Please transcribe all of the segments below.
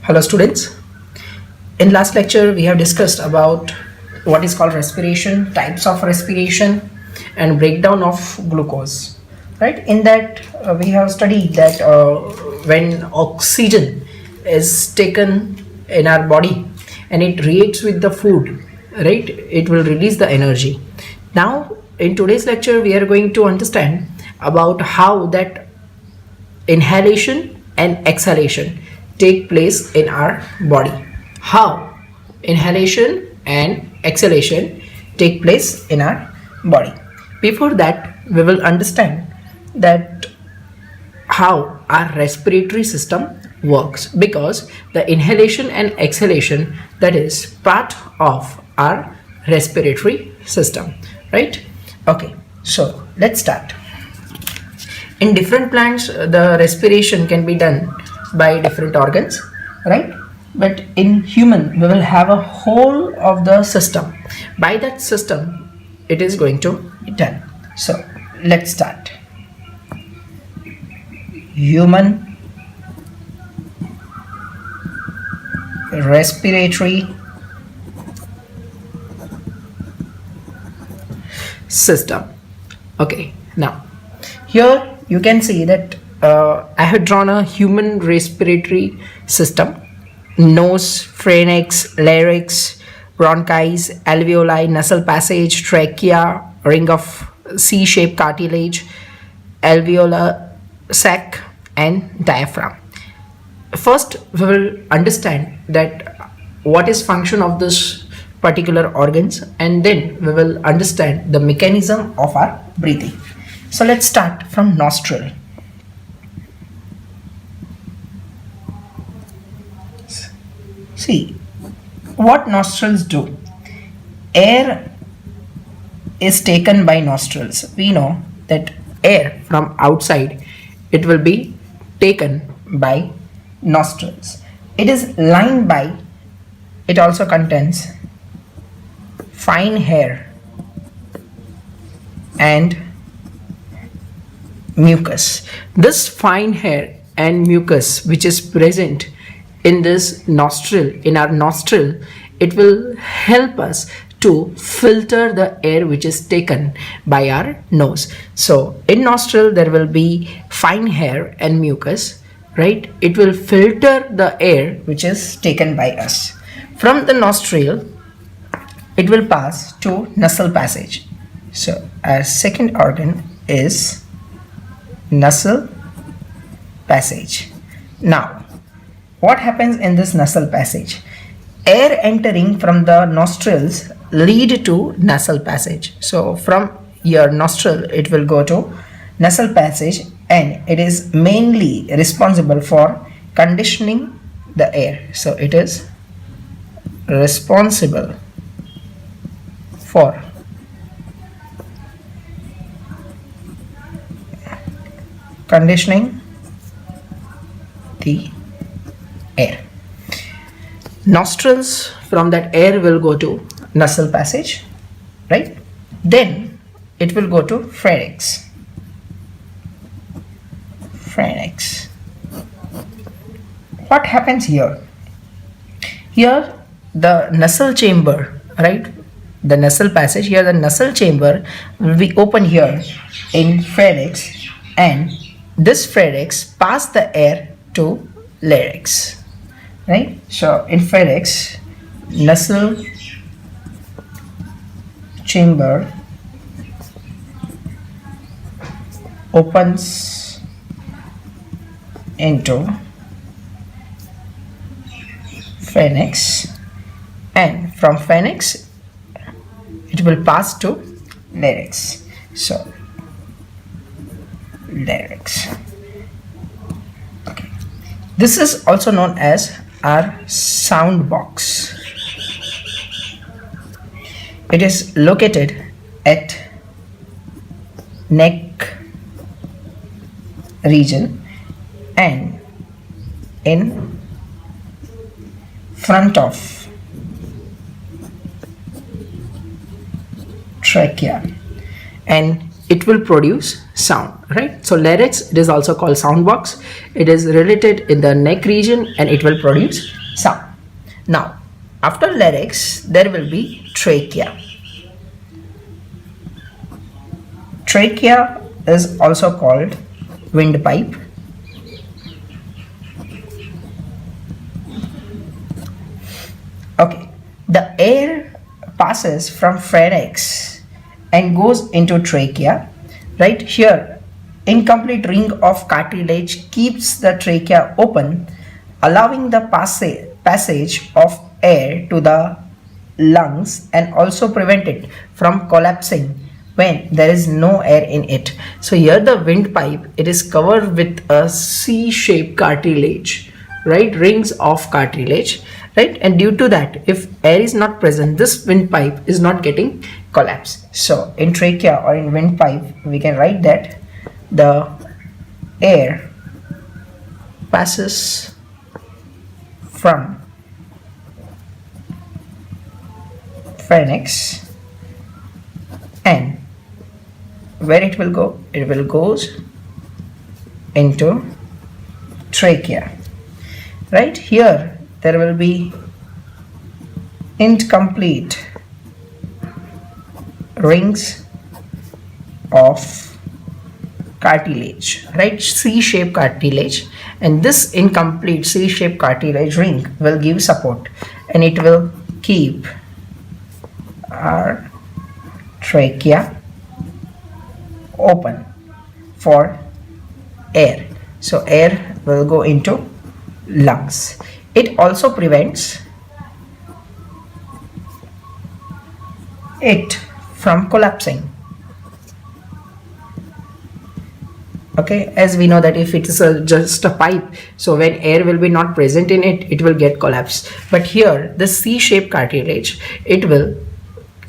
Hello students. In last lecture we have discussed about what is called respiration, types of respiration and breakdown of glucose. Right? In that we have studied that when oxygen is taken in our body and it reacts with the food, right, it will release the energy. Now in today's lecture we are going to understand about how that inhalation and exhalation take place in our body. How inhalation and exhalation take place in our body. Before that, we will understand that how our respiratory system works, because the inhalation and exhalation, that is part of our respiratory system, right? Okay, so let's start. In different plants, the respiration can be done by different organs, right? But in human, we will have a whole of the system. By that system, it is going to be done. So let's start. Human respiratory system. Okay, now here you can see that I have drawn a human respiratory system: nose, pharynx, larynx, bronchi, alveoli, nasal passage, trachea, ring of C-shaped cartilage, alveolar sac, and diaphragm. First, we will understand that what is function of this particular organs, and then we will understand the mechanism of our breathing. So let's start from nostril. See what nostrils do. Air is taken by nostrils. We know that air from outside, it will be taken by nostrils. It is lined by, it also contains fine hair and mucus. This fine hair and mucus which is present in this nostril, in our nostril, it will help us to filter the air which is taken by our nose. So in nostril there will be fine hair and mucus, right? It will filter the air which is taken by us. From the nostril it will pass to nasal passage. So our second organ is nasal passage. Now what happens in this nasal passage? Air entering from the nostrils lead to nasal passage. So from your nostril it will go to nasal passage, and it is mainly responsible for conditioning the air. So it is responsible for conditioning the air. Nostrils, from that air will go to nasal passage, right? Then it will go to pharynx. Pharynx. What happens here? Here the nasal chamber, right? The nasal passage, here the nasal chamber will be open here in pharynx, and this pharynx pass the air to larynx. Right? So in pharynx, nasal chamber opens into pharynx, and from pharynx it will pass to larynx. So larynx. Okay. This is also known as our sound box. It is located at neck region and in front of trachea, and it will produce sound, right? So larynx, it is also called sound box. It is related in the neck region and it will produce sound. Now, after larynx, there will be trachea. Trachea is also called windpipe. Okay, the air passes from pharynx and goes into trachea. Right here, incomplete ring of cartilage keeps the trachea open, allowing the passage of air to the lungs and also prevent it from collapsing when there is no air in it. So here the windpipe, it is covered with a C-shaped cartilage, right? Rings of cartilage, right? And due to that, if air is not present, this windpipe is not getting collapsed. So in trachea or in windpipe, we can write that the air passes from pharynx, and where it will go? It will goes into trachea. Right here, there will be incomplete rings of cartilage, right? C-shaped cartilage, and this incomplete C-shaped cartilage ring will give support and it will keep our trachea open for air. So air will go into lungs. It also prevents it from collapsing. Okay, as we know that if it is just a pipe, so when air will be not present in it, it will get collapsed. But here the C-shaped cartilage, it will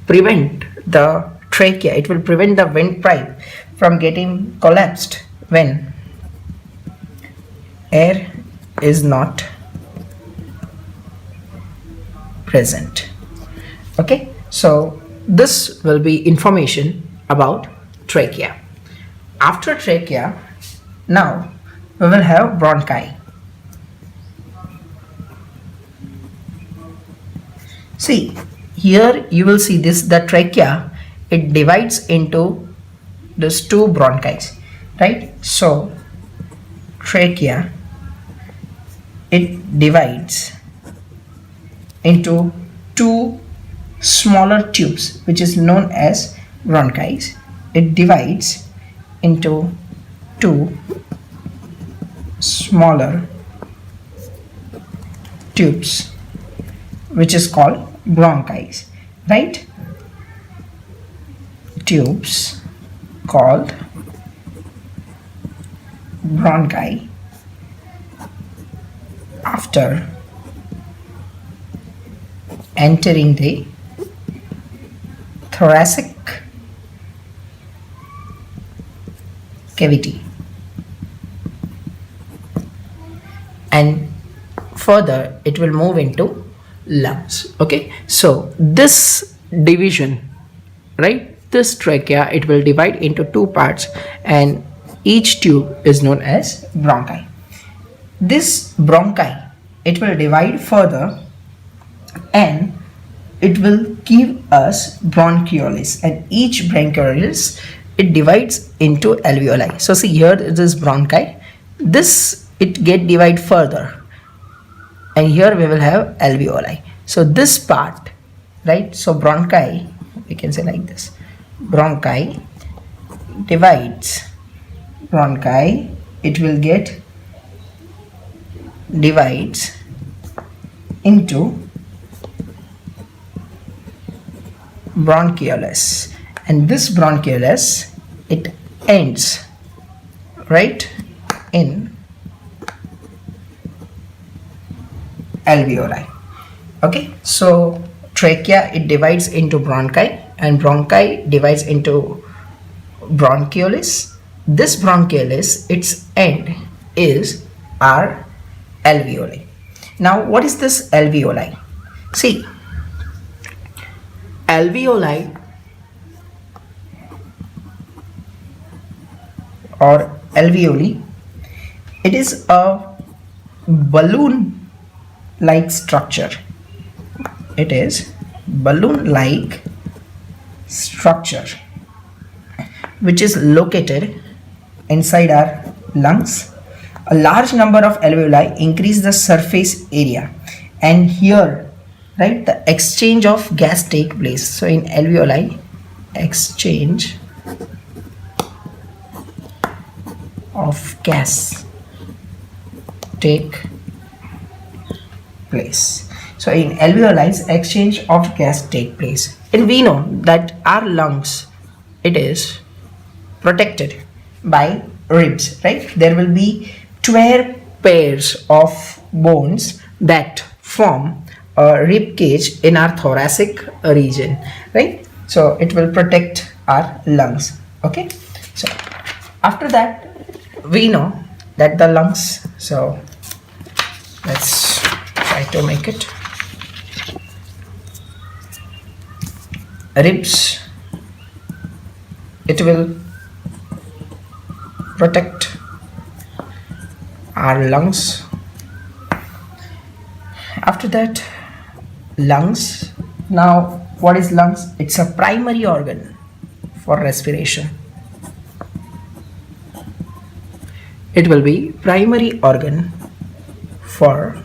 prevent the trachea, it will prevent the windpipe from getting collapsed when air is not present. Okay, so this will be information about trachea. After trachea, now we will have bronchi. See, here you will see this, the trachea, it divides into these two bronchi, right? So trachea, it divides into two smaller tubes which is known as bronchi. It divides into two smaller tubes which is called bronchi, right? Tubes called bronchi. After entering the thoracic cavity and further it will move into lungs. Okay, so this division, right, this trachea, it will divide into two parts and each tube is known as bronchi. This bronchi, it will divide further and it will give us bronchioles, and each bronchioles, it divides into alveoli. So see here it is bronchi, this it get divide further and here we will have alveoli. So this part, right, so bronchi, we can say like this, bronchi divides, bronchi, it will get divides into bronchioles, and this bronchioles, it ends right in alveoli. Okay, so trachea, it divides into bronchi and bronchi divides into bronchioles. This bronchioles, its end is our alveoli. Now what is this alveoli? See, alveoli or alveoli. It is a balloon like structure. It is balloon like structure which is located inside our lungs. A large number of alveoli increase the surface area, and here, right, the exchange of gas take place. So in alveoli, exchange of gas take place. So in alveoli, exchange of gas take place, and we know that our lungs, it is protected by ribs, right? There will be 12 pairs of bones that form a rib cage in our thoracic region, right? So it will protect our lungs. Okay, so after that we know that the lungs, so let's try to make it. Ribs, it will protect our lungs. After that, lungs. Now what is lungs? It's a primary organ for respiration. It will be primary organ for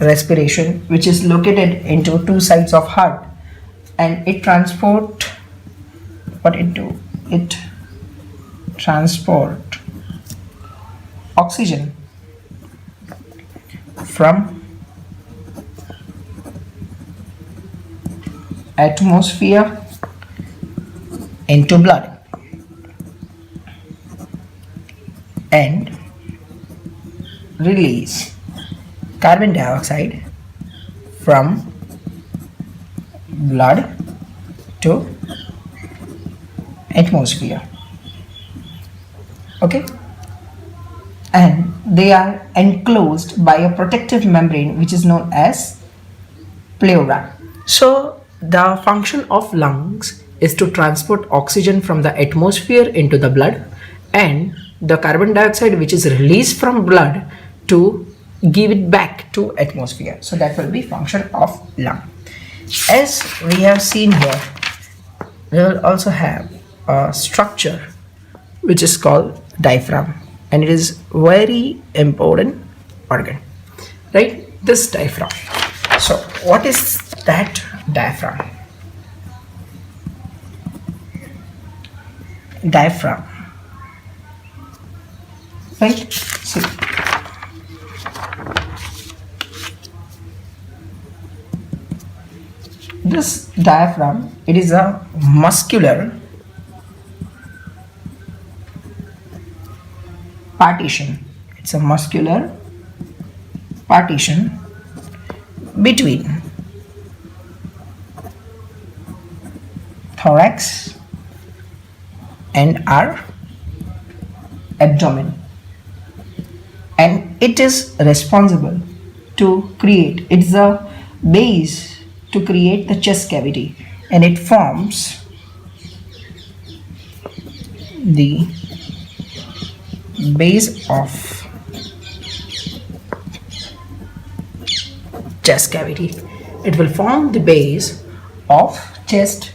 respiration, which is located into two sides of heart, and it transport what it do? It transport oxygen from atmosphere into blood and release carbon dioxide from blood to atmosphere. Okay, and they are enclosed by a protective membrane which is known as pleura. So the function of lungs is to transport oxygen from the atmosphere into the blood, and the carbon dioxide which is released from blood to give it back to atmosphere. So that will be function of lung. As we have seen here, we will also have a structure which is called diaphragm, and it is very important organ, right? This diaphragm. So what is that diaphragm? Diaphragm, right? See, this diaphragm, it is a muscular partition. It's a muscular partition between thorax and our abdomen, and it is responsible to create, it's a base to create the chest cavity, and it forms the base of chest cavity. It will form the base of chest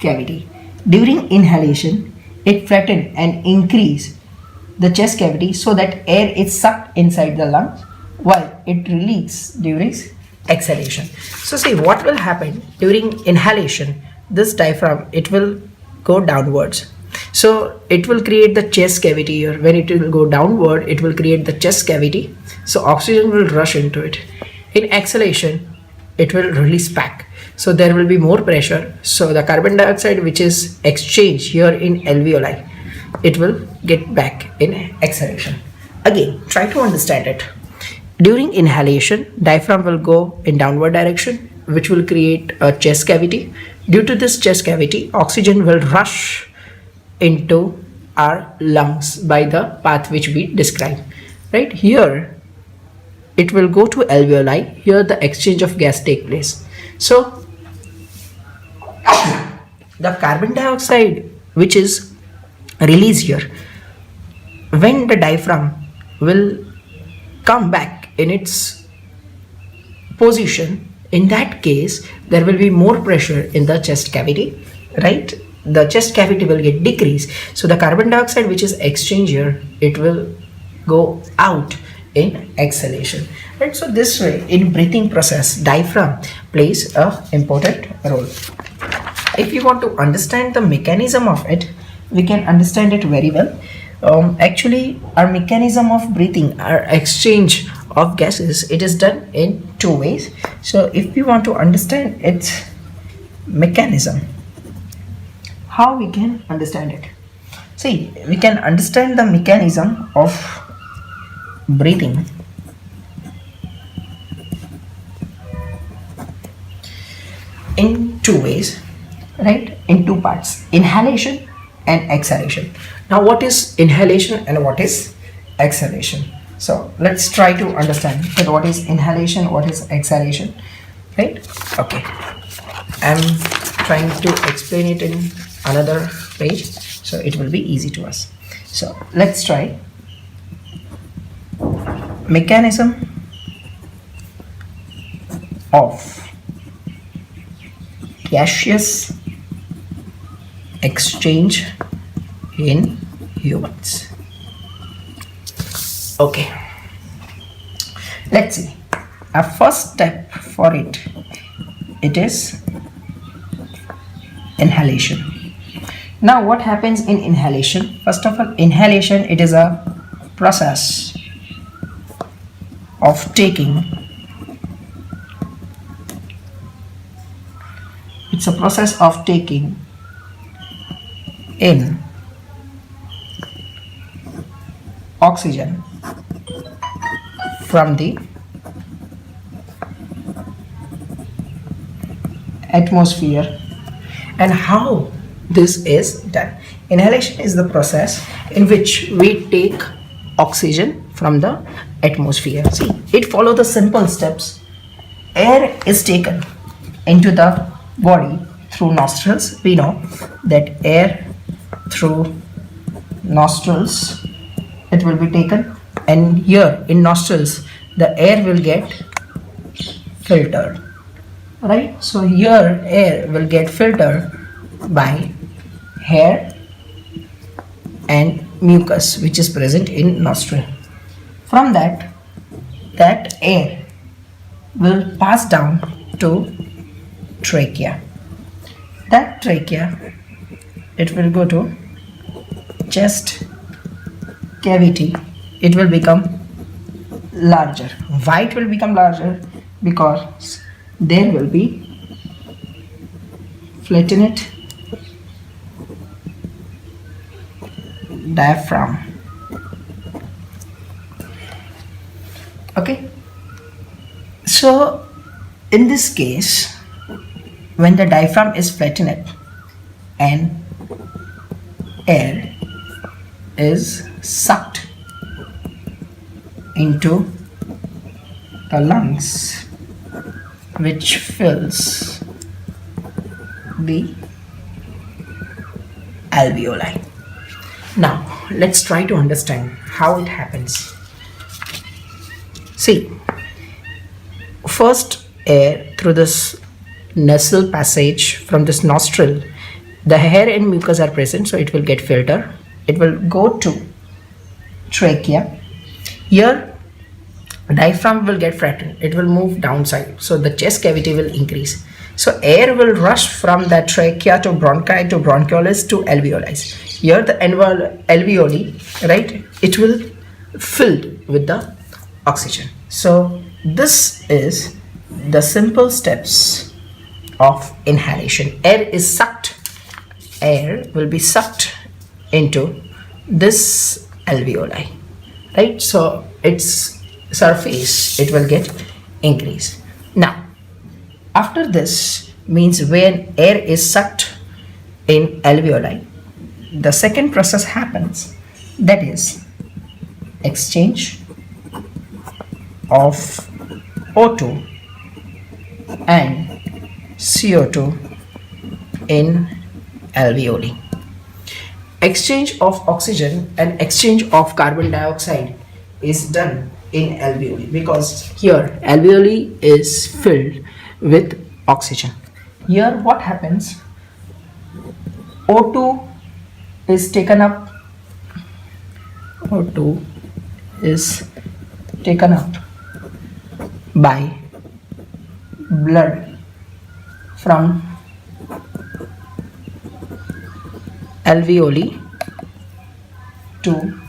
cavity. During inhalation, it flattens and increases the chest cavity so that air is sucked inside the lungs, while it releases during exhalation. So see what will happen during inhalation. This diaphragm, it will go downwards, so it will create the chest cavity here. When it will go downward, it will create the chest cavity, so oxygen will rush into it. In exhalation, it will release back, so there will be more pressure, so the carbon dioxide which is exchanged here in alveoli, it will get back in exhalation. Again, try to understand it. During inhalation, diaphragm will go in downward direction, which will create a chest cavity. Due to this chest cavity, oxygen will rush into our lungs by the path which we described. Right here, it will go to alveoli. Here the exchange of gas take place. So the carbon dioxide which is released here. When the diaphragm will come back in its position, in that case there will be more pressure in the chest cavity, right? The chest cavity will get decreased, so the carbon dioxide which is exchanged here, it will go out in exhalation, right? So this way, in breathing process, diaphragm plays a important role. If you want to understand the mechanism of it, we can understand it very well. Actually, our mechanism of breathing, our exchange of gases, it is done in two ways. So if you want to understand its mechanism, how we can understand it? See, we can understand the mechanism of breathing in two ways, right? In two parts, inhalation and exhalation. Now, what is inhalation and what is exhalation? So let's try to understand that what is inhalation, what is exhalation, right? Okay, I'm trying to explain it in another page so it will be easy to us. So let's try mechanism of gaseous exchange in humans. Okay, let's see. Our first step for it is inhalation. Now what happens in inhalation? First of all, inhalation, it is a process of taking, it's a process of taking in oxygen from the atmosphere. And how this is done? Inhalation is the process in which we take oxygen from the atmosphere. See, it follows the simple steps. Air is taken into the body through nostrils. We know that air through nostrils, it will be taken, and here in nostrils the air will get filtered, right? So here air will get filtered by hair and mucus which is present in nostril. From that air will pass down to trachea. That trachea, it will go to chest cavity. It will become larger. Why it will become larger? Because there will be flattened diaphragm. Okay, so in this case, when the diaphragm is flattened and air is sucked into the lungs, which fills the alveoli. Now let's try to understand how it happens. See, first air through this nasal passage from this nostril, the hair and mucus are present, so it will get filtered. It will go to trachea. Here diaphragm will get flattened, it will move downside, so the chest cavity will increase. So air will rush from the trachea to bronchi to bronchioles to alveoli. Here the alveoli, right, it will filled with the oxygen. So this is the simple steps of inhalation. Air will be sucked into this alveoli, right? So its surface, it will get increased. Now after this, means when air is sucked in alveoli, the second process happens, that is exchange of O2 and CO2 in alveoli. exchange of oxygen and exchange of carbon dioxide is done in alveoli, because here alveoli is filled with oxygen. Here what happens, O2 is taken up, O2 is taken up by blood from alveoli to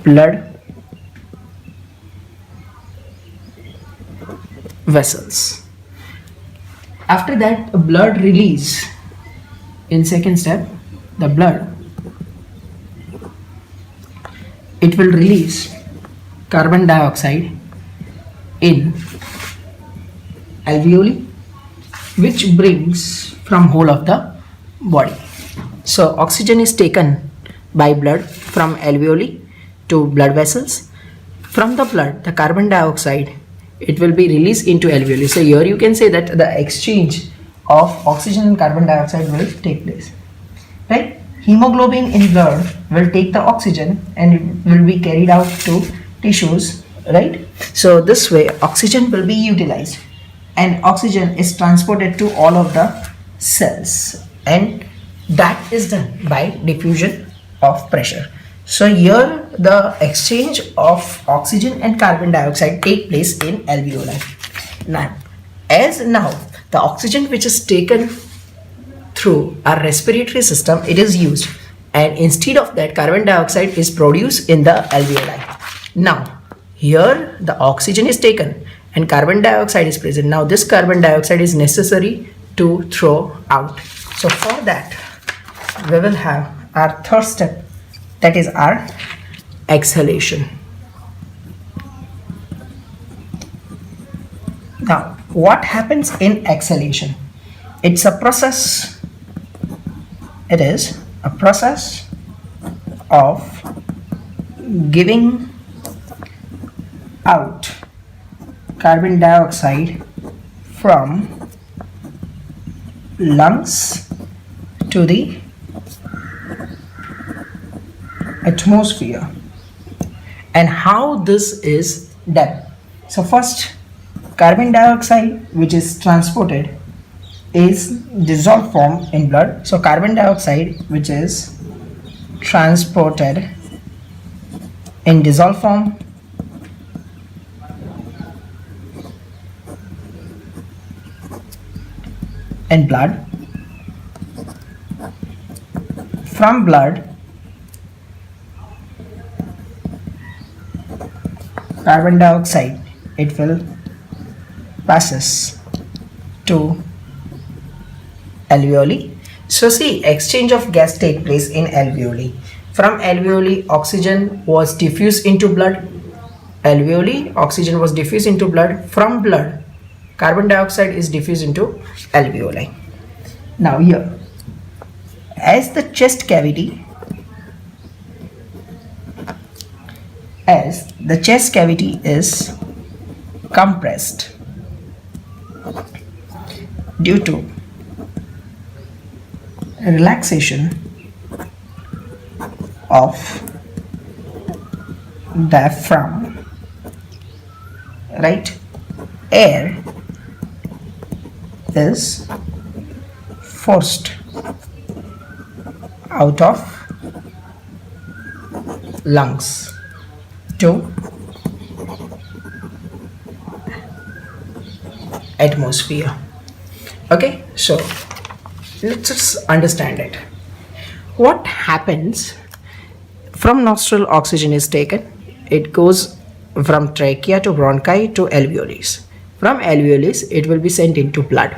blood vessels. After that, blood release. In second step, the blood, it will release carbon dioxide in alveoli, which brings from whole of the body. So oxygen is taken by blood from alveoli to blood vessels. From the blood, the carbon dioxide, it will be released into alveoli. So here you can say that the exchange of oxygen and carbon dioxide will take place, right? Hemoglobin in blood will take the oxygen and it will be carried out to tissues, right? So this way oxygen will be utilized and oxygen is transported to all of the cells, and that is done by diffusion of pressure. So here the exchange of oxygen and carbon dioxide take place in alveoli. Now the oxygen which is taken through our respiratory system, it is used, and instead of that carbon dioxide is produced in the alveoli. Now here the oxygen is taken and carbon dioxide is present. Now this carbon dioxide is necessary to throw out. So for that we will have our third step, that is our exhalation. Now what happens in exhalation? It's a process, it is a process of giving out carbon dioxide from lungs to the atmosphere. And how this is done? So first, carbon dioxide which is transported is dissolved form in blood. So carbon dioxide which is transported in dissolved form in blood. From blood, carbon dioxide, it will passes to alveoli. So see, exchange of gas take place in alveoli. From alveoli, oxygen was diffused into blood. Alveoli, oxygen was diffused into blood. From blood, carbon dioxide is diffused into alveoli. Now here, as the chest cavity is compressed due to relaxation of diaphragm, right? Air is forced out of lungs to atmosphere. Okay, so let's just understand it. What happens? From nostril, oxygen is taken, it goes from trachea to bronchi to alveoles. From alveoles, it will be sent into blood,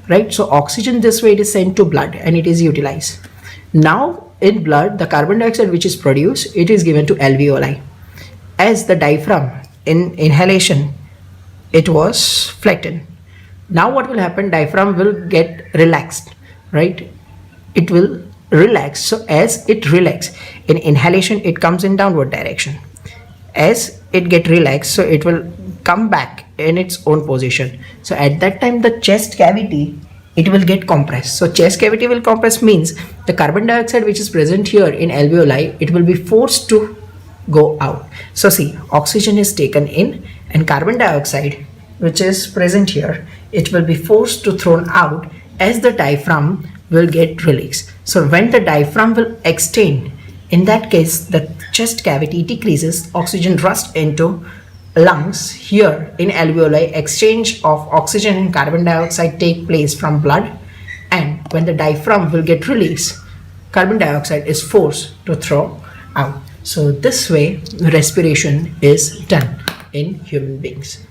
right? So oxygen this way, it is sent to blood and it is utilized. Now in blood, the carbon dioxide which is produced, it is given to alveoli. As the diaphragm in inhalation, it was flattened. Now what will happen? Diaphragm will get relaxed, right? It will relax. So as it relax in inhalation, it comes in downward direction. As it get relaxed, so it will come back in its own position. So at that time, the chest cavity it will get compressed. So chest cavity will compress means the carbon dioxide which is present here in alveoli, it will be forced to go out. So see, oxygen is taken in and carbon dioxide which is present here, it will be forced to thrown out as the diaphragm will get released. So when the diaphragm will extend, in that case the chest cavity decreases, oxygen rush into lungs. Here in alveoli, exchange of oxygen and carbon dioxide take place from blood, and when the diaphragm will get released, carbon dioxide is forced to throw out. So this way respiration is done in human beings.